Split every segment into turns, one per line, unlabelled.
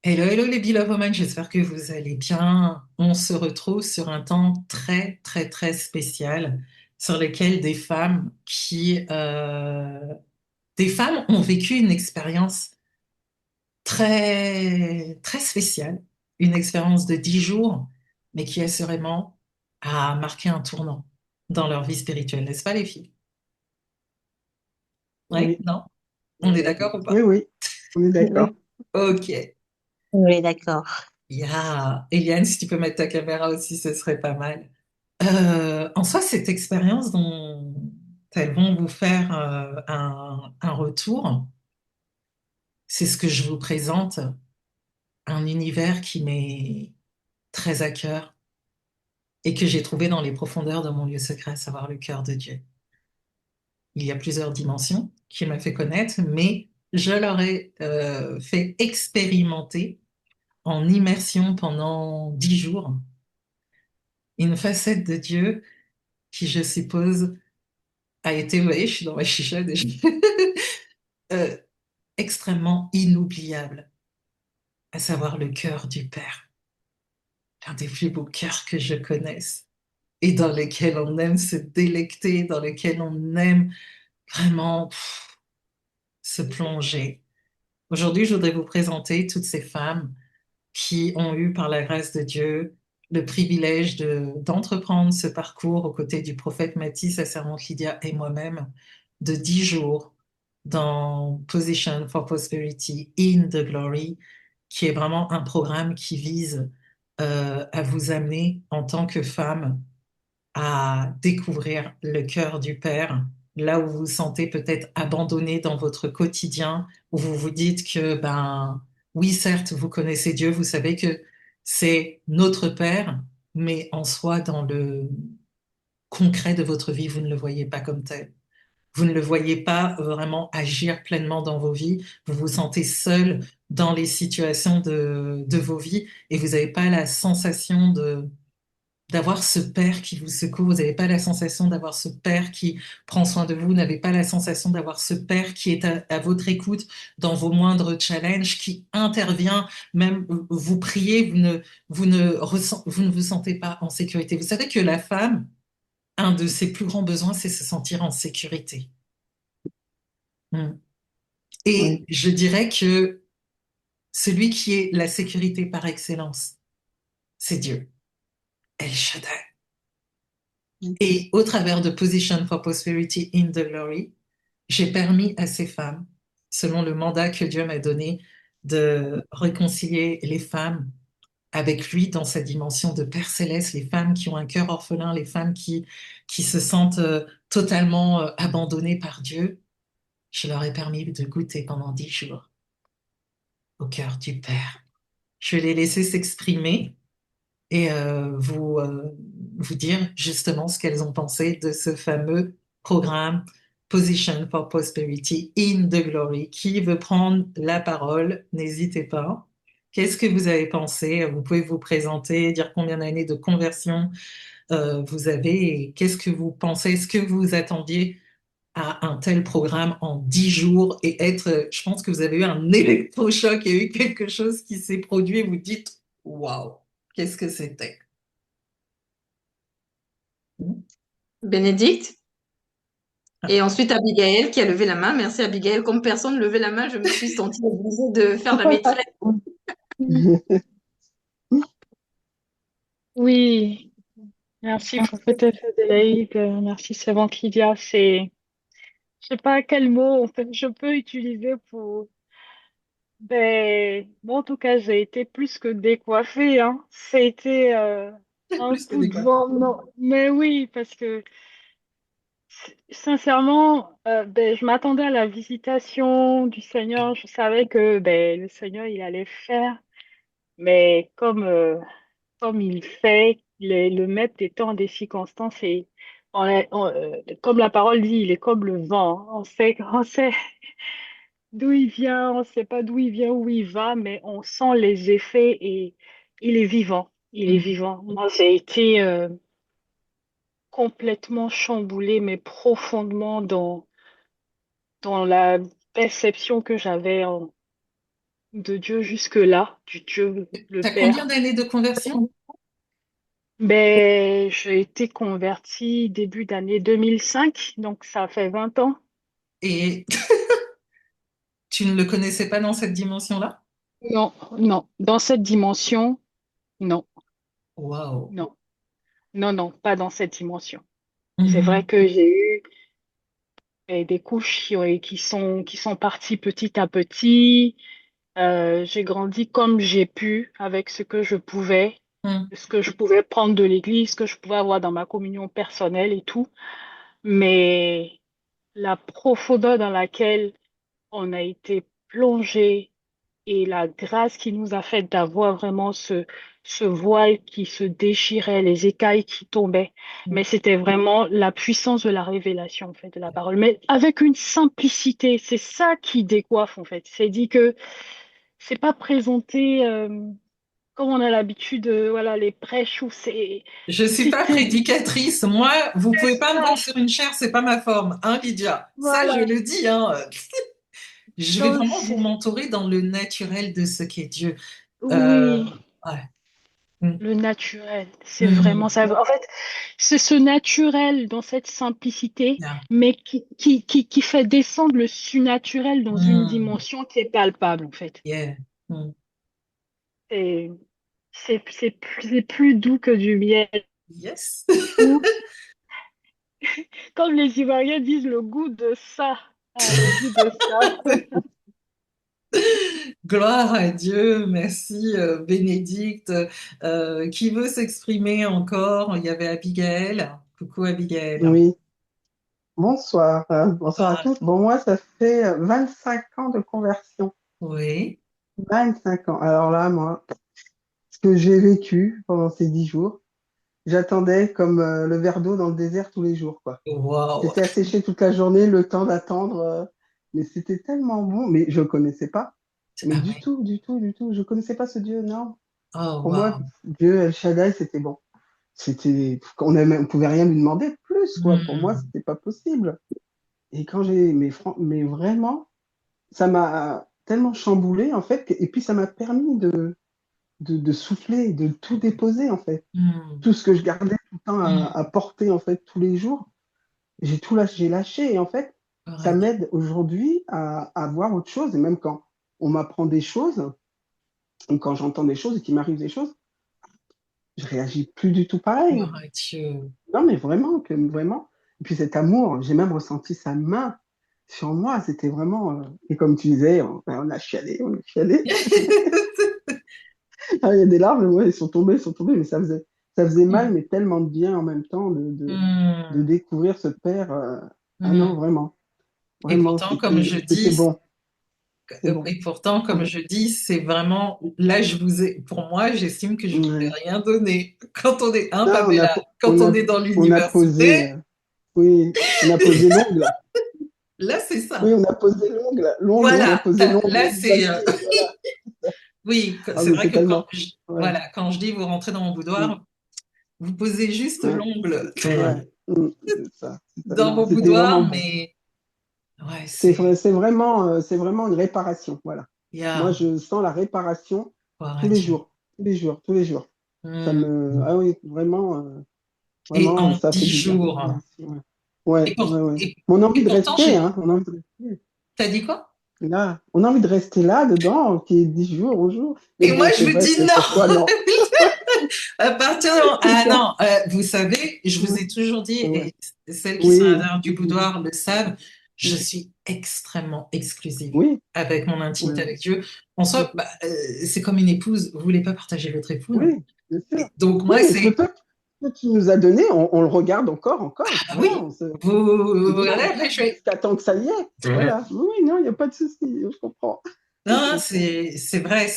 Hello, hello les Beloved Women, j'espère que vous allez bien. On se retrouve sur un temps très, très, très spécial sur lequel des femmes ont vécu une expérience très, très spéciale, une expérience de 10 jours, mais qui assurément a marqué un tournant dans leur vie spirituelle, n'est-ce pas les filles? Oui,
Oui,
non? On est d'accord ou
oui,
pas?
oui, on est d'accord.
Oui. Ok.
Oui, d'accord.
Yeah. Eliane, si tu peux mettre ta caméra aussi, ce serait pas mal. En soi, cette expérience dont elles vont vous faire un retour, c'est ce que je vous présente, un univers qui m'est très à cœur et que j'ai trouvé dans les profondeurs de mon lieu secret, à savoir le cœur de Dieu. Il y a plusieurs dimensions qu'il m'a fait connaître, mais je leur ai fait expérimenter en immersion pendant 10 jours une facette de Dieu qui, je suppose, a été, vous voyez, je suis dans ma chicha déjà, euh, extrêmement inoubliable, à savoir le cœur du Père, l'un des plus beaux cœurs que je connaisse, et dans lequel on aime se délecter, dans lequel on aime vraiment se plonger. Aujourd'hui, je voudrais vous présenter toutes ces femmes qui ont eu, par la grâce de Dieu, le privilège d'entreprendre ce parcours aux côtés du prophète Matthieu, sa servante Lydia et moi-même, de 10 jours dans Position for Prosperity in the Glory, qui est vraiment un programme qui vise à vous amener en tant que femme à découvrir le cœur du Père, là où vous vous sentez peut-être abandonné dans votre quotidien, où vous vous dites que, ben, oui, certes, vous connaissez Dieu, vous savez que c'est notre Père, mais en soi, dans le concret de votre vie, vous ne le voyez pas comme tel. Vous ne le voyez pas vraiment agir pleinement dans vos vies. Vous vous sentez seul dans les situations de vos vies et vous n'avez pas la sensation d'avoir ce père qui vous secoue, vous n'avez pas la sensation d'avoir ce père qui prend soin de vous, vous n'avez pas la sensation d'avoir ce père qui est à votre écoute dans vos moindres challenges, qui intervient, même vous priez, vous ne vous sentez pas en sécurité. Vous savez que la femme, un de ses plus grands besoins, c'est se sentir en sécurité. Mm. Et
Oui,
je dirais que celui qui est la sécurité par excellence, c'est Dieu, El Shaddai. Et au travers de Position for Prosperity in the Glory, j'ai permis à ces femmes, selon le mandat que Dieu m'a donné, de réconcilier les femmes avec lui dans sa dimension de Père céleste, les femmes qui ont un cœur orphelin, les femmes qui se sentent totalement abandonnées par Dieu. Je leur ai permis de goûter pendant 10 jours au cœur du Père. Je vais les laisser s'exprimer et vous dire justement ce qu'elles ont pensé de ce fameux programme Position for Prosperity in the Glory. Qui veut prendre la parole? N'hésitez pas. Qu'est-ce que vous avez pensé? Vous pouvez vous présenter, dire combien d'années de conversion vous avez et qu'est-ce que vous pensez? Est-ce que vous attendiez à un tel programme en 10 jours et être, je pense que vous avez eu un électrochoc, il y a eu quelque chose qui s'est produit et vous dites, waouh, qu'est-ce que c'était?
Bénédicte. Et ensuite Abigail qui a levé la main. Merci Abigail. Comme personne ne levait la main, je me suis sentie obligée de faire la maîtresse.
Oui, merci prophétesse Adélaïde, merci Savante Lydia. Je sais pas quel mot en fait je peux utiliser pour. Bon, en tout cas, j'ai été plus que décoiffée, hein. C'était un
Plus que
coup
des
de
quoi.
vent, non. Mais oui, parce que sincèrement, je m'attendais à la visitation du Seigneur. Je savais que le Seigneur, il allait faire, mais comme il fait, le maître des temps, des circonstances, et comme la parole dit, il est comme le vent. On sait d'où il vient, on sait pas d'où il vient, où il va, mais on sent les effets et il est vivant. Il est
Mm.
vivant. Moi, j'ai été complètement chamboulée, mais profondément dans la perception que j'avais de Dieu jusque-là, du Dieu le
T'as combien
Père.
d'années de conversion?
Ben, j'ai été convertie début d'année 2005, donc ça fait 20 ans.
Et tu ne le connaissais pas dans cette dimension-là?
Non, non, dans cette dimension, non,
Waouh.
non, non, non, pas dans cette dimension. C'est vrai
Mhm.
que j'ai eu des couches qui sont parties petit à petit. J'ai grandi comme j'ai pu, avec
Mhm.
ce que je pouvais prendre de l'église, ce que je pouvais avoir dans ma communion personnelle et tout. Mais la profondeur dans laquelle on a été plongé et la grâce qui nous a fait d'avoir vraiment ce voile qui se déchirait, les écailles qui tombaient. Mais c'était vraiment la puissance de la révélation, en fait, de la parole. Mais avec une simplicité, c'est ça qui décoiffe, en fait. C'est dit que c'est pas présenté comme on a l'habitude, voilà, les prêches où
Je suis pas
c'est
prédicatrice. Moi, vous pouvez pas me
ça,
vendre sur une chair, c'est pas ma forme, hein, Lydia. Ça, je
voilà.
le dis, hein. Je vais
Donc,
vraiment vous mentorer dans le naturel de ce qu'est Dieu. Euh,
oui,
ouais. Mm.
le naturel, c'est vraiment
Mm.
ça. En fait, c'est ce naturel dans cette simplicité,
Yeah.
mais qui fait descendre le surnaturel dans une
Mm.
dimension qui est palpable, en fait.
Yeah. Mm.
Et c'est plus doux que du miel.
Yes.
Ou, comme les Ivoiriens disent, le goût de ça. Ah, le goût de ça.
Gloire à Dieu, merci Bénédicte. Qui veut s'exprimer encore? Il y avait Abigail. Coucou Abigail.
Oui, bonsoir. Bonsoir à
Ah,
tous. Bon, moi, ça fait 25 ans de conversion.
oui.
25 ans. Alors là, moi, ce que j'ai vécu pendant ces 10 jours, j'attendais comme le verre d'eau dans le désert tous les jours, quoi.
Wow.
J'étais asséché toute la journée, le temps d'attendre. Mais c'était tellement bon. Mais je ne connaissais pas. Mais
Ah
du
oui.
tout, du tout, du tout. Je ne connaissais pas ce Dieu, non.
Oh,
Pour moi,
wow.
Dieu, El Shaddai, c'était bon. On pouvait rien lui demander de plus, quoi. Pour moi,
Hmm.
c'était pas possible. Et quand j'ai, mais vraiment, ça m'a tellement chamboulé, en fait, et puis ça m'a permis de souffler, de tout déposer, en fait.
Hmm.
Tout ce que je gardais tout le temps
Hmm.
à porter, en fait, tous les jours, j'ai lâché, et en fait,
Gloire à
ça
Dieu.
m'aide aujourd'hui à voir autre chose, et même quand on m'apprend des choses, ou quand j'entends des choses et qu'il m'arrive des choses, je réagis plus du tout pareil.
Gloire à Dieu.
Non, mais vraiment, vraiment. Et puis cet amour, j'ai même ressenti sa main sur moi. C'était vraiment. Et comme tu disais, on a chialé, on a chialé. Ah, il y a des larmes, ouais, elles sont tombées, mais ça faisait mal, mais tellement de bien en même temps de
Hmm.
découvrir ce père. Ah non,
Hmm.
vraiment,
Et
vraiment,
pourtant, comme je
c'était
dis,
bon, c'était bon.
c'est vraiment, là, pour moi, j'estime que je ne vous ai
Ouais.
rien donné. Quand on est, hein,
Là,
Pamela, quand on est dans
on a posé,
l'université,
oui, on a posé l'ongle.
là, c'est
Oui,
ça.
on a posé l'ongle, on a
Voilà,
posé l'ongle
là,
du
c'est,
papier, voilà.
oui,
Ah,
c'est
mais
vrai que
totalement. Ouais.
voilà, quand je dis vous rentrez dans mon
Mm.
boudoir, vous posez juste
Ouais.
l'ongle
Ouais. C'est ça, c'est ça.
dans
Non,
mon
c'était vraiment
boudoir,
bon.
mais ouais,
C'est vrai, c'est vraiment une réparation. Voilà. Moi,
yeah,
je sens la réparation
gloire à
tous les
Dieu.
jours, tous les jours, tous les jours.
Hmm.
Ah oui, vraiment,
Et
vraiment,
en
ça fait
dix
du bien.
jours.
Merci. Ouais, ouais, ouais, ouais.
Et,
Mais on a envie
et
de
pourtant,
rester, hein. On a envie de rester.
t'as dit quoi?
Là, on a envie de rester là, dedans, qui est 10 jours au jour. Mais
Et moi,
bon,
je
c'est
vous
vrai
dis
que
non.
parfois, non.
À partir
C'est
ah
ça.
non, vous savez, je vous
Ouais,
ai toujours dit,
ouais.
et celles qui sont à
Oui,
l'intérieur du boudoir le savent, je
oui,
suis extrêmement exclusive
oui,
avec mon
oui,
intimité avec Dieu. En soi, bah, c'est comme une épouse, vous voulez pas partager votre épouse.
oui, bien sûr.
Donc
Oui,
moi,
mais le
c'est,
peu que tu nous as donné, on le regarde encore.
ah
Voilà,
oui, vous
c'est
regardez,
bien,
après je fais,
jusqu'à temps que ça y est. Voilà. Oui, non, il n'y a pas de souci, je comprends. Je
non,
comprends.
c'est vrai,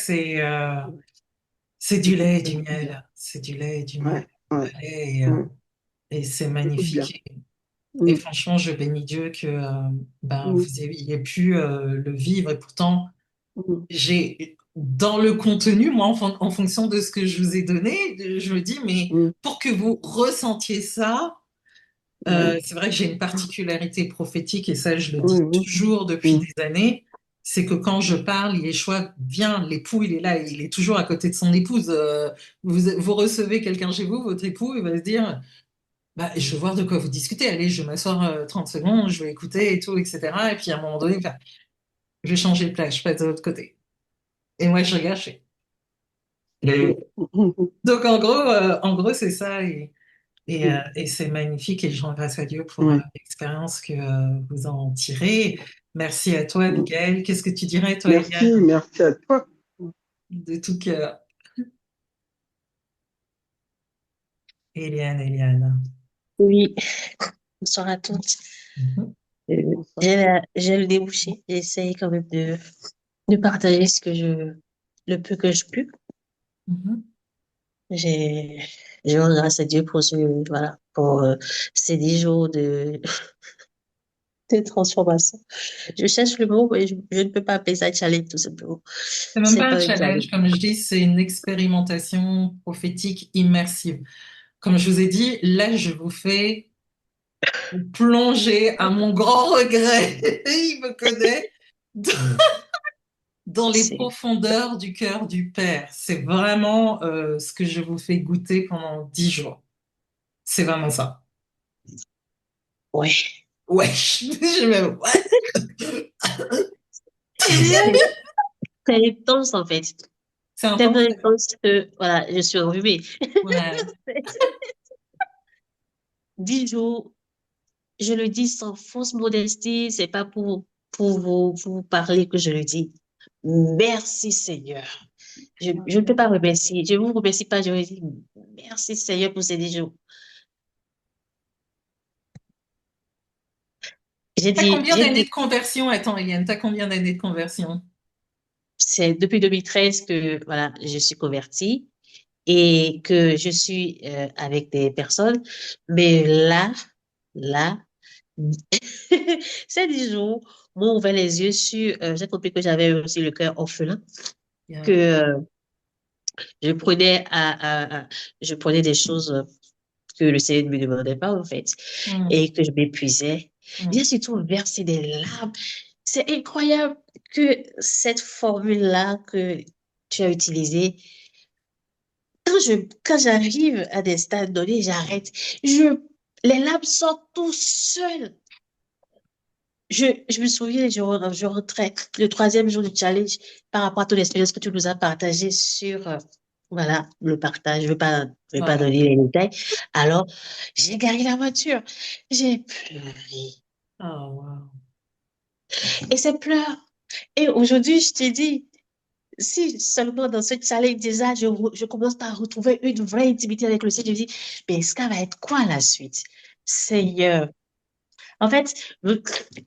c'est du lait et
Ça
du
fait bien.
miel, c'est du lait et du miel.
Ouais, ouais,
Le lait et,
ouais.
c'est
Écoute bien.
magnifique. Et
Mm,
franchement, je bénis Dieu que ben,
mm,
vous ayez pu le vivre. Et pourtant,
mm,
j'ai dans le contenu, moi, en fonction de ce que je vous ai donné, je me dis, mais
mm.
pour que vous ressentiez ça,
Ouais,
c'est vrai que j'ai une particularité prophétique et ça, je le
oui,
dis
oui.
toujours depuis
Mm,
des années. c'est que quand je parle, Yeshua vient, l'époux, il est là, il est toujours à côté de son épouse. Vous recevez quelqu'un chez vous, votre époux, il va se dire, bah, je veux voir de quoi vous discutez. Allez, je vais m'asseoir 30 secondes, je vais écouter et tout, etc. Et puis à un moment donné, enfin, je vais changer de place, je passe de l'autre côté. Et moi, je regarde, je fais. Donc en gros, c'est ça. Et c'est magnifique et je rends grâce à Dieu pour
Ouais.
l'expérience que vous en tirez. Merci à toi, Abigail. Qu'est-ce que tu dirais, toi,
Merci,
Eliane,
merci à toi.
de tout cœur? Eliane.
Oui, bonsoir à toutes.
Mhm,
Bonsoir.
J'ai le débouché. J'essaye quand même de partager le peu que je peux.
mhm.
J'ai, je rends grâce à Dieu pour voilà, pour ces 10 jours de transformation. Je cherche le mot, mais je ne peux pas appeler ça challenge tout simplement.
C'est même
C'est
pas un
pas un challenge.
challenge, comme je dis, c'est une expérimentation prophétique immersive. Comme je vous ai dit, là, je vous fais plonger à mon grand regret. Il me connaît dans les
C'est,
profondeurs du cœur du Père. C'est vraiment ce que je vous fais goûter pendant 10 jours. C'est vraiment ça.
ouais.
Ouais, je me... ouais.
C'est c'est intense en fait.
C'est
Tellement
intense.
intense que, voilà, je suis enrhumée.
Ouais.
10 jours. Je le dis sans fausse modestie, c'est pas pour vous parler que je le dis. Merci Seigneur. Je ne peux pas remercier. Je ne vous remercie pas, je vous dis merci Seigneur pour ces 10 jours.
T'as combien
J'ai
d'années
dit,
de conversion? Attends, Eliane, t'as combien d'années de conversion?
c'est depuis 2013 que, voilà, je suis convertie et que je suis avec des personnes. Mais là, ces 10 jours m'ont ouvert les yeux sur, j'ai compris que j'avais aussi le cœur orphelin, que
Yeah.
je prenais je prenais des choses que le Seigneur ne me demandait pas, en fait,
Mm,
et que je m'épuisais. J'ai
mm.
surtout versé des larmes. C'est incroyable que cette formule-là que tu as utilisée, quand j'arrive à des stades donnés, j'arrête. Les larmes sortent tout seules. Je me souviens, je rentrais le troisième jour du challenge par rapport à ton expérience que tu nous as partagée sur, voilà, le partage. Je vais pas
Ouais.
donner les détails. Alors, j'ai garé la voiture. J'ai pleuré.
Oh, wow.
Et ces pleurs. Et aujourd'hui, je te dis, si seulement dans ce challenge, déjà, je commence à retrouver une vraie intimité avec le Seigneur, je me dis, mais ça va être quoi la suite? Seigneur. En fait,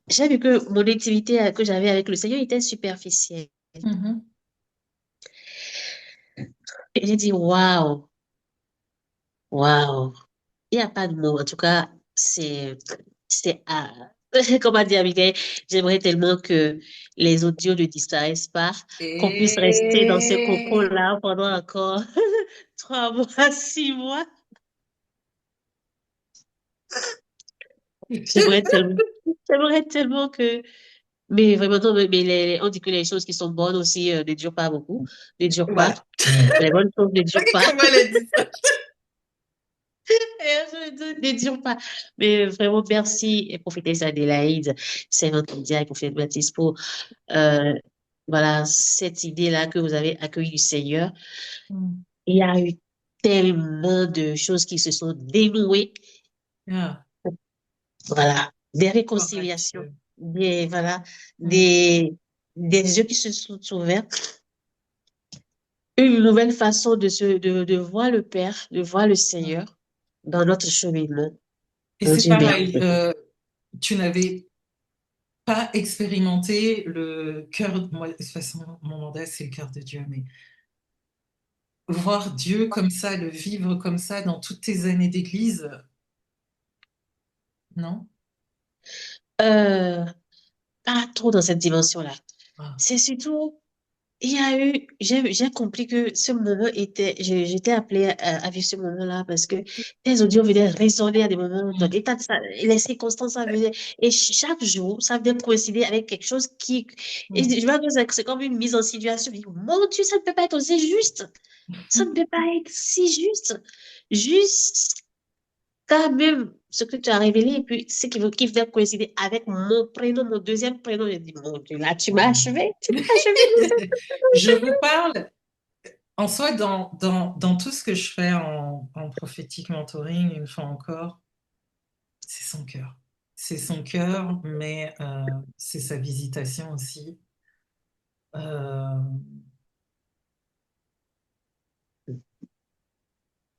j'ai vu que mon intimité que j'avais avec le Seigneur était superficielle.
Mhm.
Et j'ai dit, waouh, waouh. Il n'y a pas de mots. En tout cas, comme a dit Abigail, j'aimerais tellement que les audios ne disparaissent pas, qu'on puisse rester dans ce
Et...
cocon-là pendant encore 3 mois, 6 mois. J'aimerais tellement, j'aimerais tellement que, mais vraiment, non, mais on dit que les choses qui sont bonnes aussi ne durent pas beaucoup, ne durent pas.
Voilà.
Les bonnes choses ne durent pas.
Comment elle a dit ça?
Ne durent pas. Mais vraiment, merci, et prophétesse Adélaïde, c'est notre média et prophète Baptiste pour, euh, voilà, cette idée-là que vous avez accueillie du Seigneur.
Mm.
Il y a eu tellement de choses qui se sont dénouées.
Yeah.
Voilà, des
Gloire à
réconciliations,
Dieu.
voilà,
Mm.
des yeux qui se sont ouverts, une nouvelle façon de voir le Père, de voir le
Mm.
Seigneur dans notre cheminement.
Et
Mon
c'est
Dieu
pareil,
béni.
tu n'avais pas expérimenté le cœur, moi, de toute façon, mon mandat, c'est le cœur de Dieu, mais voir Dieu comme ça, le vivre comme ça dans toutes tes années d'église, non?
Euh, Pas trop dans cette dimension-là.
Ah.
C'est surtout, il y a eu, j'ai compris que ce moment était, j'étais appelée à vivre ce moment-là parce que les audios venaient résonner à des moments, donc
Mm.
les circonstances, ça venait, et chaque jour, ça venait coïncider avec quelque chose et
Mm.
je vois que c'est comme une mise en situation. Je dis, mon Dieu, ça ne peut pas être aussi juste. Ça ne peut pas être si juste. Juste quand même ce que tu as révélé, et puis ce qui veut coïncider avec mon prénom, mon deuxième prénom. Je dis, mon Dieu, là, tu m'as achevé,
Je vous parle en soi dans tout ce que je fais en prophétique mentoring, une fois encore, c'est son cœur. C'est son cœur, mais c'est sa visitation aussi. Euh,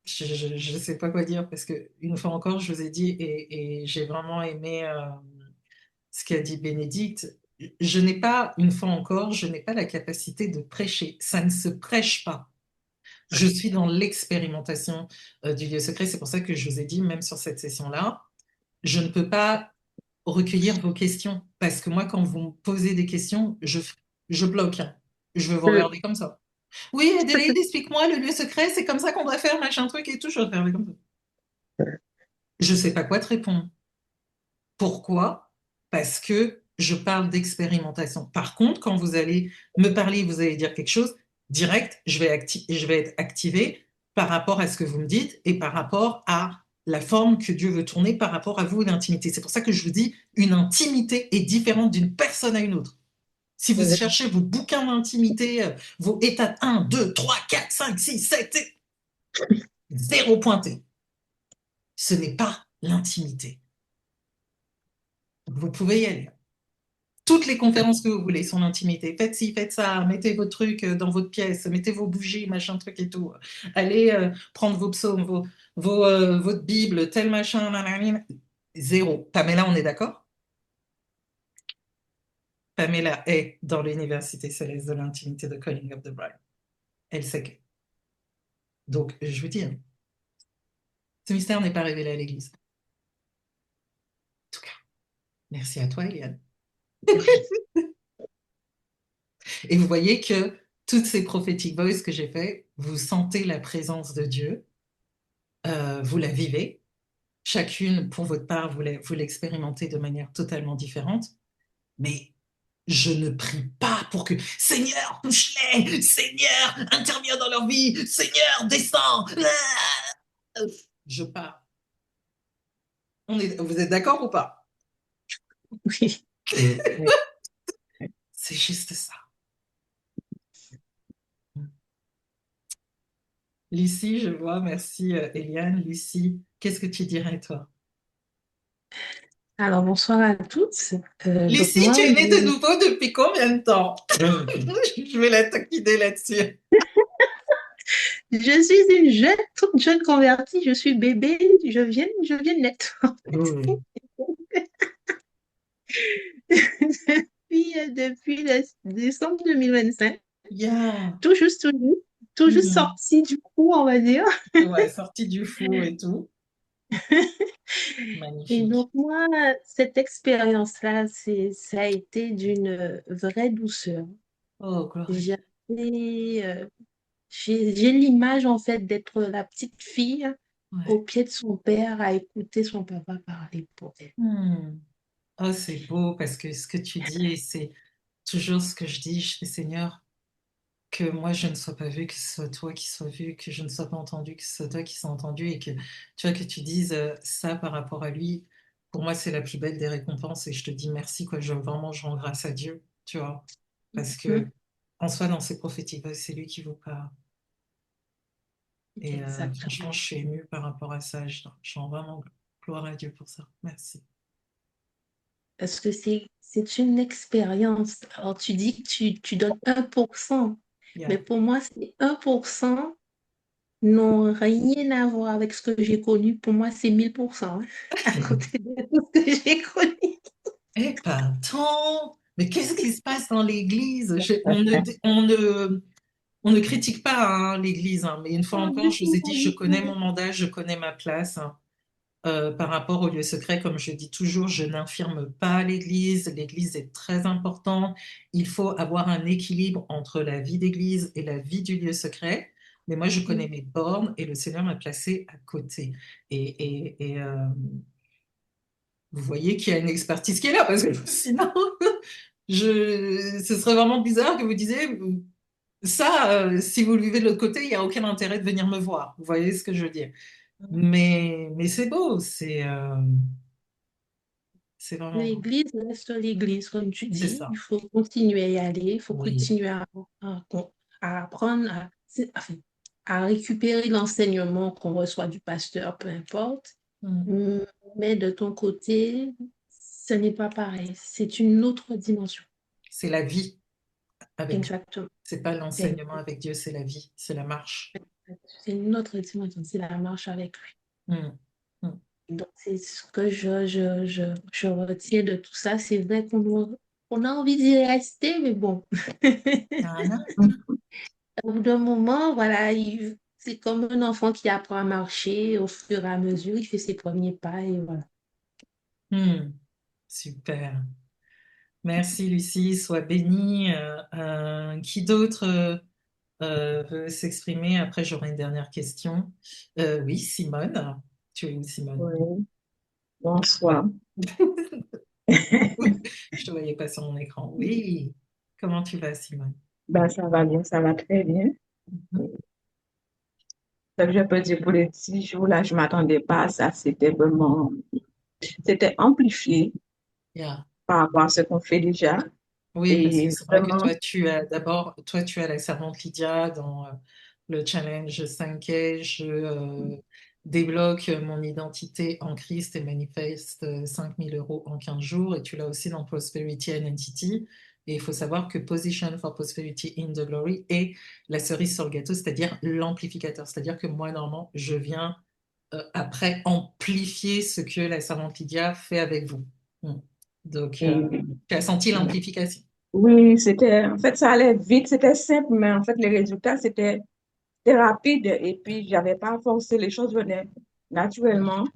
je ne sais pas quoi dire parce que une fois encore, je vous ai dit et j'ai vraiment aimé ce qu'a dit Bénédicte. Je n'ai pas, une fois encore, je n'ai pas la capacité de prêcher. Ça ne se prêche pas. Je suis dans l'expérimentation du lieu secret. C'est pour ça que je vous ai dit, même sur cette session-là, je ne peux pas recueillir vos questions parce que moi, quand vous me posez des questions, je bloque. Je vais vous
c'est
regarder comme ça. Oui, Adélaïde, explique-moi le lieu secret, c'est comme ça qu'on doit faire, machin truc et tout. Je vais regarder comme ça. Je ne sais pas quoi te répondre. Pourquoi? Parce que je parle d'expérimentation. Par contre, quand vous allez me parler, vous allez dire quelque chose, direct, je vais être activé par rapport à ce que vous me dites et par rapport à la forme que Dieu veut tourner par rapport à vous, l'intimité. C'est pour ça que je vous dis, une intimité est différente d'une personne à une autre. Si vous
vrai.
cherchez vos bouquins d'intimité, vos états 1, 2, 3, 4, 5, 6, 7, zéro pointé. Ce n'est pas l'intimité. Vous pouvez y aller. Toutes les conférences que vous voulez sur l'intimité. Faites ci, faites ça, mettez vos trucs dans votre pièce, mettez vos bougies, machin truc et tout. Allez prendre vos psaumes, votre Bible, tel machin, nanana. Zéro. Pamela, on est d'accord? Pamela est dans l'université céleste de l'intimité de Calling of the Bride. Elle sait que. Donc, je veux dire, ce mystère n'est pas révélé à l'Église. En tout cas, merci à toi, Eliane. Et vous voyez que toutes ces prophétic voices que j'ai fait, vous sentez la présence de Dieu, vous la vivez. Chacune, pour votre part, vous l'expérimentez de manière totalement différente. Mais je ne prie pas pour que Seigneur, touche-les, Seigneur, interviens dans leur vie, Seigneur, descends. Je pars. Vous êtes d'accord ou pas?
Oui.
C'est juste ça. Lucie, je vois, merci Eliane. Lucie, qu'est-ce que tu dirais, toi?
Alors, bonsoir à tous. Donc,
Lucie, tu
moi,
es née de nouveau depuis combien de temps? Je vais la taquiner là-dessus.
je suis une jeune, toute jeune convertie. Je suis bébé. Je viens de naître.
Mmh.
Depuis le décembre 2025.
Yeah.
Tout juste
Mmh.
sorti du coup, on va dire.
Ouais, sortie du four et tout.
Et
Magnifique.
donc, moi, cette expérience-là, ça a été d'une vraie douceur.
Oh, gloire à Dieu.
J'avais, j'ai l'image, en fait, d'être la petite fille
Ouais.
au pied de son père à écouter son papa parler pour elle.
Hmm. Oh, c'est beau parce que ce que tu dis, et c'est toujours ce que je dis, je fais Seigneur, que moi je ne sois pas vu, que ce soit toi qui sois vu, que je ne sois pas entendu, que ce soit toi qui sois entendu, et que tu vois que tu dises ça par rapport à lui. Pour moi, c'est la plus belle des récompenses, et je te dis merci, quoi. Vraiment, je rends grâce à Dieu, tu vois, parce que
Mhm.
en soi, dans ses prophéties, c'est lui qui vous parle. Et franchement,
Exactement.
je suis émue par rapport à ça. Je rends vraiment gloire à Dieu pour ça. Merci.
Parce que c'est une expérience. Alors, tu dis que tu donnes 1%,
Yeah.
mais pour moi, ces 1% n'ont rien à voir avec ce que j'ai connu. Pour moi, c'est 1000%, hein, à côté de tout ce que j'ai connu.
Eh, pardon, mais qu'est-ce qui se passe dans l'Église? On ne critique pas hein, l'Église, hein, mais une fois
Pas
encore,
du
je vous
tout,
ai
pas
dit, je
du
connais mon
tout.
mandat, je connais ma place, hein. par rapport au lieu secret. Comme je dis toujours, je n'infirme pas l'Église. L'Église est très importante. Il faut avoir un équilibre entre la vie d'Église et la vie du lieu secret. Mais moi, je connais mes bornes et le Seigneur m'a placé à côté. Et vous voyez qu'il y a une expertise qui est là, parce que sinon, ce serait vraiment bizarre que vous disiez, ça, si vous le vivez de l'autre côté, il n'y a aucun intérêt de venir me voir. Vous voyez ce que je veux dire? Mais c'est beau, c'est vraiment beau.
L'église reste l'église, comme tu
C'est
dis. Il
ça.
faut continuer à y aller, il faut
Oui.
continuer à apprendre, enfin, à récupérer l'enseignement qu'on reçoit du pasteur, peu importe.
Mm.
Mm, Mais de ton côté, ce n'est pas pareil. C'est une autre dimension.
C'est la vie avec Dieu.
Exactement.
C'est pas
C'est
l'enseignement avec Dieu, c'est la vie, c'est la marche.
c'est une autre dimension. C'est la marche avec lui.
Mm. Mm.
Donc, c'est ce que je retiens de tout ça. C'est vrai on a envie d'y rester, mais bon.
Voilà.
Au bout d'un moment, voilà, c'est comme un enfant qui apprend à marcher au fur et à mesure, il fait ses premiers pas et voilà.
Mm. Super. Merci Lucie, sois bénie. Qui d'autre veut s'exprimer? Après, j'aurai une dernière question. Oui, Simone. Tu es où, Simone?
Oui, bonsoir.
Je te voyais pas sur mon écran. Oui. Comment tu vas, Simone?
Ben, ça va bien, ça va très bien.
Mhm.
Ce que je peux dire pour les 6 jours, là, je ne m'attendais pas à ça. C'était vraiment, c'était amplifié
Yeah.
par rapport à ce qu'on fait déjà.
Oui, parce que
Et
c'est vrai que
vraiment,
toi, tu as la servante Lydia dans le challenge 5K. Je débloque mon identité en Christ et manifeste 5 000 € en 15 jours. Et tu l'as aussi dans Prosperity Identity. Et il faut savoir que Position for Prosperity in the Glory est la cerise sur le gâteau, c'est-à-dire l'amplificateur. C'est-à-dire que moi, normalement, je viens après amplifier ce que la servante Lydia fait avec vous. Mm. Donc,
et,
tu as senti l'amplification.
oui, c'était, en fait, ça allait vite, c'était simple, mais en fait, les résultats, c'était rapide. Et puis, j'avais pas forcé, les choses venaient naturellement.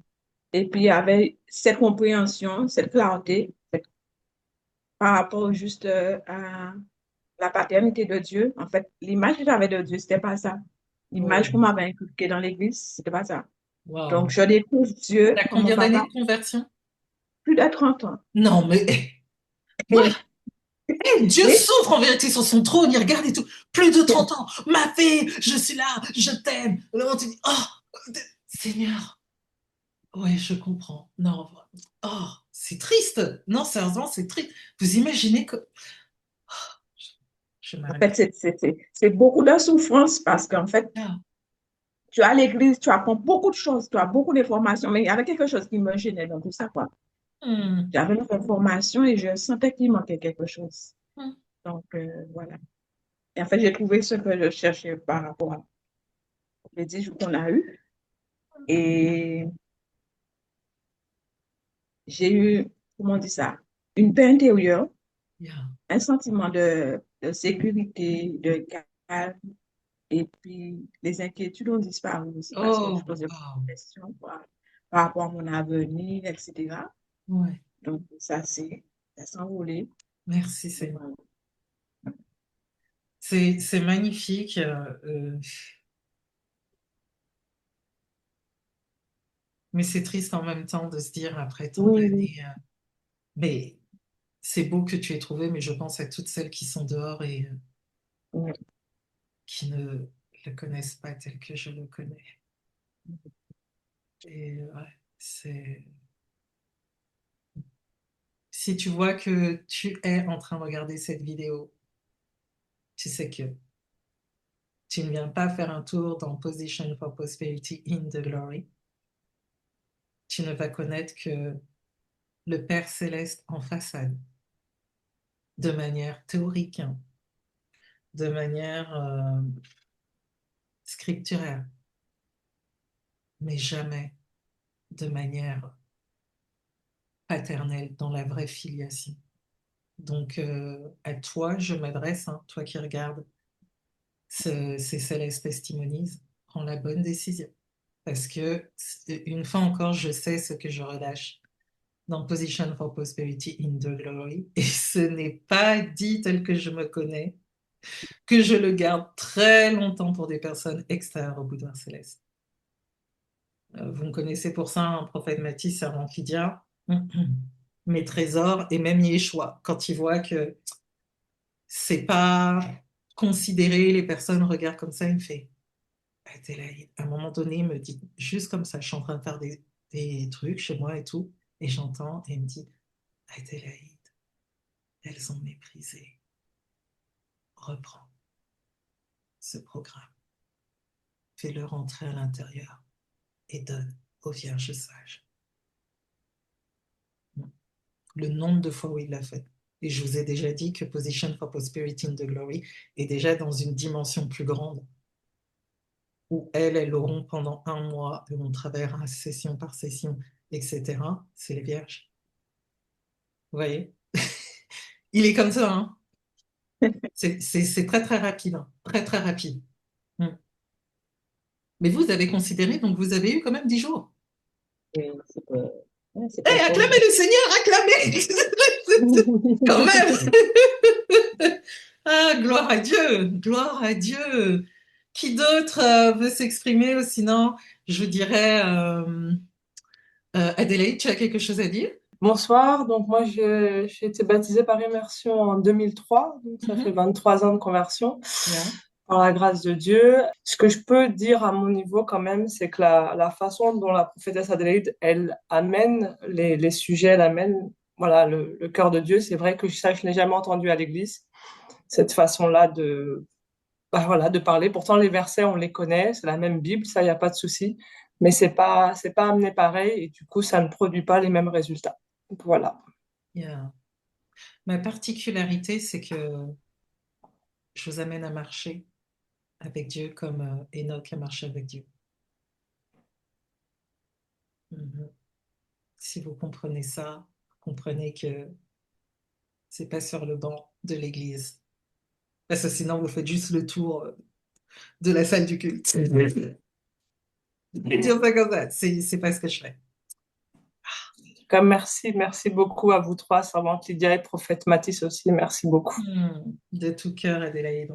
Et puis, il y avait cette compréhension, cette clarté par rapport juste à la paternité de Dieu. En fait, l'image que j'avais de Dieu, c'était pas ça.
Oh,
L'image qu'on m'avait inculquée dans l'église, c'était pas ça. Donc,
wow.
je découvre Dieu
T'as
comme mon
combien d'années
papa,
de conversion?
plus de 30 ans.
Non, mais quoi?
Et,
Dieu
oui,
souffre en vérité sur son trône, il regarde et tout. Plus de 30 ans, ma fille, je suis là, je t'aime. Alors tu dis, oh, Seigneur, ouais, je comprends. Non, oh, c'est triste. Non, sérieusement, c'est triste. Vous imaginez que... Je
en
m'arrête.
fait, c'est beaucoup de souffrance parce qu'en fait,
Ah,
tu es à l'église, tu apprends beaucoup de choses, tu as beaucoup d'informations, mais il y avait quelque chose qui me gênait dans tout ça, quoi.
hmm,
J'avais une information et je sentais qu'il manquait quelque chose.
hmm.
Donc, voilà. Et en fait, j'ai trouvé ce que je cherchais par rapport à les 10 jours qu'on a eus. Et j'ai eu, comment on dit ça, une paix intérieure,
Yeah.
un sentiment de sécurité, de calme. Et puis, les inquiétudes ont disparu aussi parce que je
Oh,
posais beaucoup
wow.
de questions par rapport à mon avenir, etc.
Ouais.
Donc, ça s'est envolé.
Merci,
Et
Seigneur.
voilà.
C'est magnifique. Mais c'est triste en même temps de se dire après tant
Oui, oui,
d'années, mais c'est beau que tu aies trouvé, mais je pense à toutes celles qui sont dehors et
oui.
qui ne le connaissent pas tel que je le connais. Et ouais, c'est... Si tu vois que tu es en train de regarder cette vidéo, tu sais que tu ne viens pas faire un tour dans Position for Prosperity in the Glory. Tu ne vas connaître que le Père céleste en façade, de manière théorique, hein, de manière scripturaire, mais jamais de manière paternelle, dans la vraie filiation. Donc, à toi, je m'adresse, hein, toi qui regardes ces Céleste Testimonies, prends la bonne décision. Parce que, une fois encore, je sais ce que je relâche dans Position for Prosperity in the Glory. Et ce n'est pas dit tel que je me connais, que je le garde très longtemps pour des personnes extérieures au boudoir céleste. Vous me connaissez pour ça, un prophète Mathis, avant qui dit mes trésors, et même Yeshua, quand il voit que c'est pas considéré, les personnes regardent comme ça, il me fait Adélaïde, à un moment donné, il me dit juste comme ça, je suis en train de faire des trucs chez moi et tout, et j'entends, et il me dit Adélaïde, elles ont méprisé. Reprends ce programme, fais-le rentrer à l'intérieur et donne aux vierges sages. Le nombre de fois où il l'a fait. Et je vous ai déjà dit que Position for Prosperity in the Glory est déjà dans une dimension plus grande, où elles l'auront pendant un mois, et on travaillera session par session, etc. C'est les vierges. Vous voyez? Il est comme ça, hein? C'est très très rapide, hein. Très très rapide. Mais vous avez considéré, donc vous avez eu quand même 10 jours.
C'est pas, ouais, c'est
Eh,
pas faux.
acclamez le Seigneur, acclamez! Quand même! Ah, gloire à Dieu, gloire à Dieu. Qui d'autre veut s'exprimer ou sinon, je vous dirais, Adélaïde, tu as quelque chose à dire?
Bonsoir, donc moi j'ai été baptisée par immersion en 2003, donc ça fait 23 ans de conversion,
Yeah.
par la grâce de Dieu. Ce que je peux dire à mon niveau quand même, c'est que la façon dont la prophétesse Adélaïde, elle amène les sujets, elle amène voilà, le cœur de Dieu, c'est vrai que ça je n'ai jamais entendu à l'église, cette façon-là bah voilà, de parler. Pourtant les versets on les connaît, c'est la même Bible, ça il n'y a pas de souci, mais c'est pas amené pareil et du coup ça ne produit pas les mêmes résultats. Donc, voilà.
Yeah. Ma particularité, c'est que je vous amène à marcher avec Dieu comme Enoch a marché avec Dieu. Mhm. Si vous comprenez ça, comprenez que c'est pas sur le banc de l'église. Parce que sinon, vous faites juste le tour de la salle du culte. Dire ça comme ça, c'est pas ce que je fais.
En tout cas, merci beaucoup à vous trois, Servante Lydia et Prophète Mathis aussi, merci beaucoup.
De tout cœur, Adélaïde.